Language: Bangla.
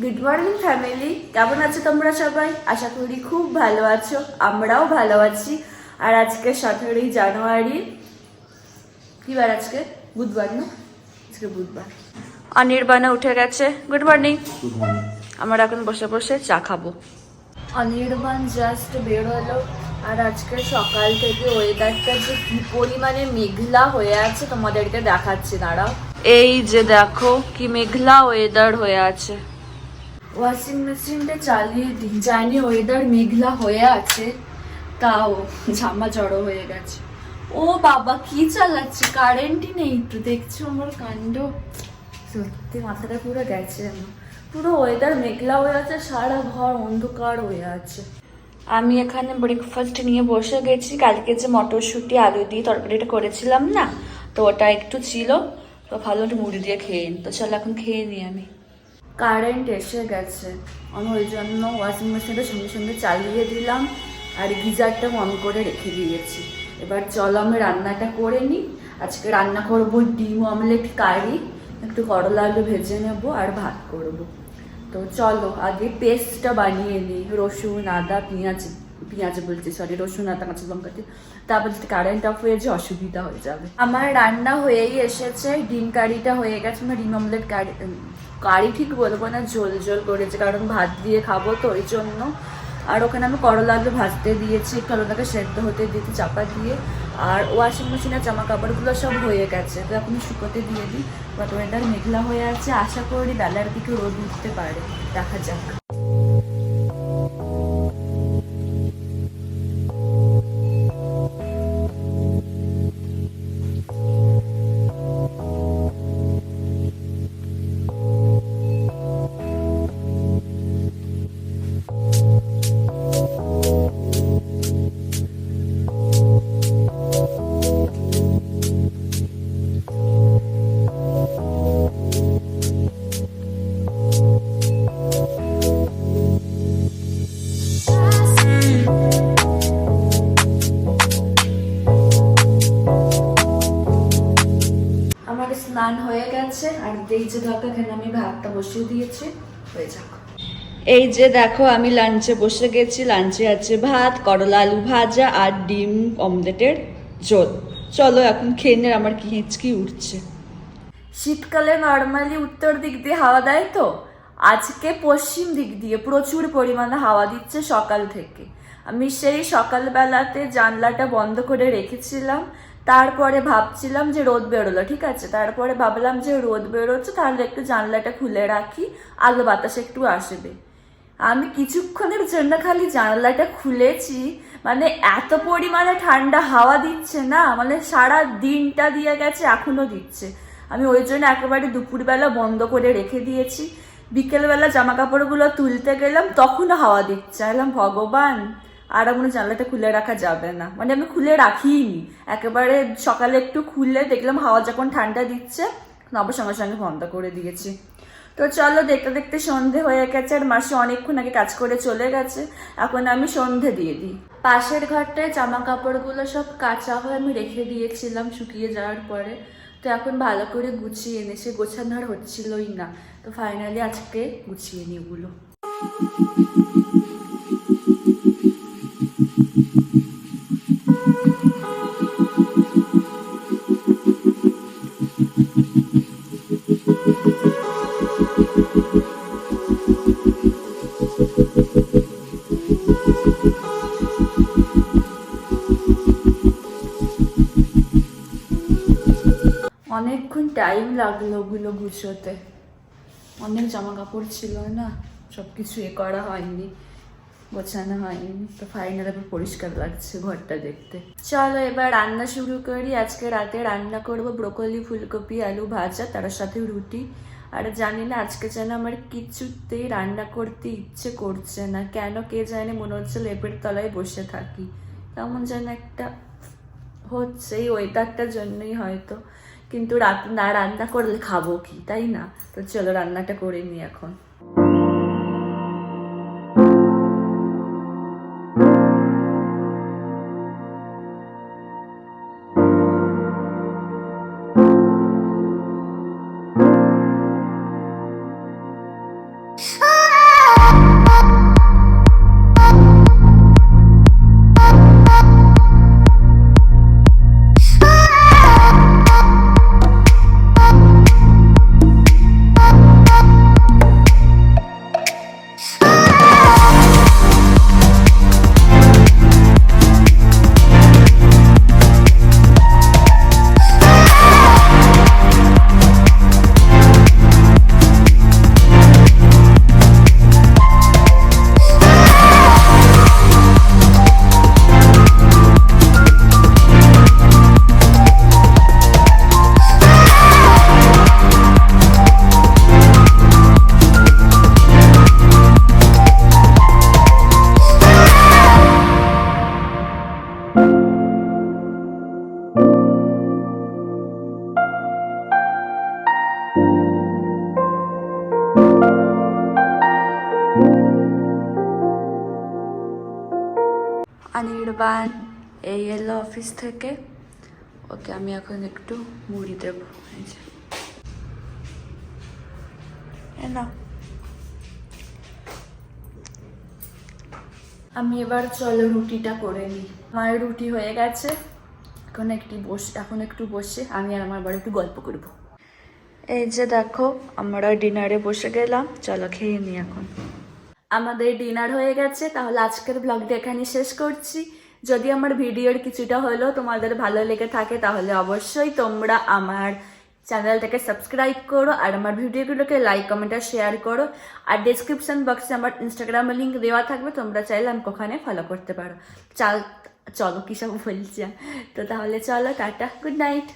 গুড মর্নিং ফ্যামিলি, কেমন আছো তোমরা সবাই? আশা করি খুব ভালো আছো, আমরাও ভালো আছি। আর আজকে 17ই জানুয়ারি, কি বার আজকে? বুধবার না? আজকে বুধবার। অনির্বাণা উঠে গেছে। Good morning. আমরা এখন বসে বসে চা খাবো। অনির্বাণ জাস্ট বেরোলো। আর আজকে সকাল থেকে ওয়েদারটা যে কি পরিমাণে মেঘলা হয়ে আছে তোমাদেরকে দেখাচ্ছি, দাঁড়াও। এই যে দেখো কি মেঘলা ওয়েদার হয়ে আছে। ওয়াশিং মেশিনটা চালিয়ে দিই, জানি ওয়েদার মেঘলা হয়ে আছে, তাও জামা জড়ো হয়ে গেছে। ও বাবা, কি চালাচ্ছি, কারেন্টই নেই তো, দেখছো আমার কাণ্ড। সত্যি মাথাটা পুরো গেছে আমার। পুরো ওয়েদার মেঘলা হয়ে আছে, সারা ঘর অন্ধকার হয়ে আছে। আমি এখানে ব্রেকফাস্ট নিয়ে বসে গেছি। কালকে যে মটরশুঁটি আলু দিয়ে তরকারিটা করেছিলাম না, তো ওটা একটু ছিল, তো ভালো একটু মুড়ি দিয়ে খেয়ে নি। তো চলো এখন খেয়ে নিই আমি। কারেন্ট এসে গেছে, আমি ওই জন্য ওয়াশিং মেশিনটা সঙ্গে সঙ্গে চালিয়ে দিলাম আর গিজারটা অন করে রেখে দিয়েছি। এবার চলো আমি রান্নাটা করে নিই। আজকে রান্না করব ডিম অমলেট কারি, একটু করলা আলু ভেজে নেব আর ভাত করব। তো চলো আগে পেস্টটা বানিয়ে নিই, রসুন আদা পেঁয়াজ বলছি, সরি, রসুন আদা কাঁচা লঙ্কা দিয়ে। তারপর যদি কারেন্ট অফ হয়ে যে অসুবিধা হয়ে যাবে। আমার রান্না হয়েই এসেছে, ডিম কারিটা হয়ে গেছে, মানে ডিম অমলেট কারি ঠিক বলবো না, ঝোল ঝোল করেছে, কারণ ভাত দিয়ে খাবো তো ওই জন্য। আর ওখানে আমি করলা আলু ভাজতে দিয়েছি, করলাটাকে সেদ্ধ হতে দিয়েছি চাপা দিয়ে। আর ওয়াশিং মেশিনের জামা কাপড়গুলো সব হয়ে গেছে, তো এখন শুকোতে দিয়ে দিই। বাট ওয়েদার মেঘলা হয়ে আছে, আশা করি বেলার দিকে রোদ উঠতে পারে, দেখা যাক। স্নান হয়ে গেছে, আর এই যে দেখো এখানে আমি ভাতটা বসিয়ে দিয়েছি, হয়ে যাক। এই যে দেখো আমি লাঞ্চে বসে গেছি। লাঞ্চে আছে ভাত, করলা আলু ভাজা আর ডিম অমলেটের ঝোল। চলো এখন খেয়ে নে, আমার কি হিঁচকি উঠছে। শীতকালে নর্মালি উত্তর দিক দিয়ে হাওয়া দেয় তো, আজকে পশ্চিম দিক দিয়ে প্রচুর পরিমাণে হাওয়া দিচ্ছে সকাল থেকে। আমি সেই সকালবেলাতে জানলাটা বন্ধ করে রেখেছিলাম, তারপরে ভাবছিলাম যে রোদ বেরোলো, ঠিক আছে, তারপরে ভাবলাম যে রোদ বেরোচ্ছে, তাহলে একটু জানলাটা খুলে রাখি, আলো বাতাস একটু আসবে। আমি কিছুক্ষণের জন্য খালি জানলাটা খুলেছি, মানে এত পরিমাণে ঠান্ডা হাওয়া দিচ্ছে না, মানে সারা দিনটা দিয়ে গেছে, এখনো দিচ্ছে। আমি ওই জন্য একেবারে দুপুরবেলা বন্ধ করে রেখে দিয়েছি। বিকেলবেলা জামা কাপড়গুলো তুলতে গেলাম, তখনও হাওয়া দিচ্ছে। এলাম ভগবান, আর আমার জানলাটা খুলে রাখা যাবে না, মানে আমি খুলে রাখিনি, একেবারে সকালে একটু খুলে দেখলাম হাওয়া যখন ঠান্ডা দিচ্ছে, আবার সঙ্গে সঙ্গে বন্ধ করে দিয়েছি। তো চলো, দেখতে দেখতে সন্ধে হয়ে গেছে, আর মাসি অনেকক্ষণ আগে কাজ করে চলে গেছে, এখন আমি সন্ধে দিয়ে দিই। পাশের ঘরটায় জামা কাপড়গুলো সব কাঁচা হয়ে আমি রেখে দিয়েছিলাম শুকিয়ে যাওয়ার পরে, তো এখন ভালো করে গুছিয়ে এনেছে, গোছানো আর হচ্ছিলই না, তো ফাইনালি আজকে গুছিয়ে নিই ওগুলো। অনেকক্ষণ টাইম লাগলো ওগুলো গুছোতে, অনেক জামা কাপড় ছিল না, সব কিছু করা হয়নি, গোছানো হয়নি, তো ফাইনাল এবার পরিষ্কার লাগছে ঘরটা দেখতে। চলো এবার রান্না শুরু করি। আজকে রাতে রান্না করব ব্রোকলি ফুলকপি আলু ভাজা, তার সাথে রুটি। আর জানি না আজকে যেন আমার কিছুতেই রান্না করতে ইচ্ছে করছে না, কেন কে জানে, মনে হচ্ছে লেপের তলায় বসে থাকি, কেমন যেন একটা হচ্ছে, এই ওয়েদারটার জন্যই হয়তো। কিন্তু রাত না রান্না করলে খাবো কি, তাই না? তো চলো রান্নাটা করে নিই এখন। Oh বাবান এই এলো অফিস থেকে, ওকে আমি এখন একটু মুড়ি দেবো। এই যে না, আমি এবার চলো রুটিটা করে নিই। আমার রুটি হয়ে গেছে, এখন একটু বসে আমি আর আমার বড় একটু গল্প করব। এই যে দেখো আমরা ডিনারে বসে গেলাম, চলো খেয়ে নিই এখন। আমাদের ডিনার হয়ে গেছে, তাহলে আজকের ব্লগটা এখানে শেষ করছি। যদি আমার ভিডিওর কিছুটা হলেও তোমাদের ভালো লেগে থাকে তাহলে অবশ্যই তোমরা আমার চ্যানেলটাকে সাবস্ক্রাইব করো আর আমার ভিডিওগুলোকে লাইক কমেন্ট আর শেয়ার করো। আর ডেসক্রিপশন বক্সে আমার ইনস্টাগ্রামের লিঙ্ক দেওয়া থাকবে, তোমরা চাইলে আমাকে ওখানে ফলো করতে পারো। চলো কী সব বলছি। তো তাহলে চলো, টাটা, গুড নাইট।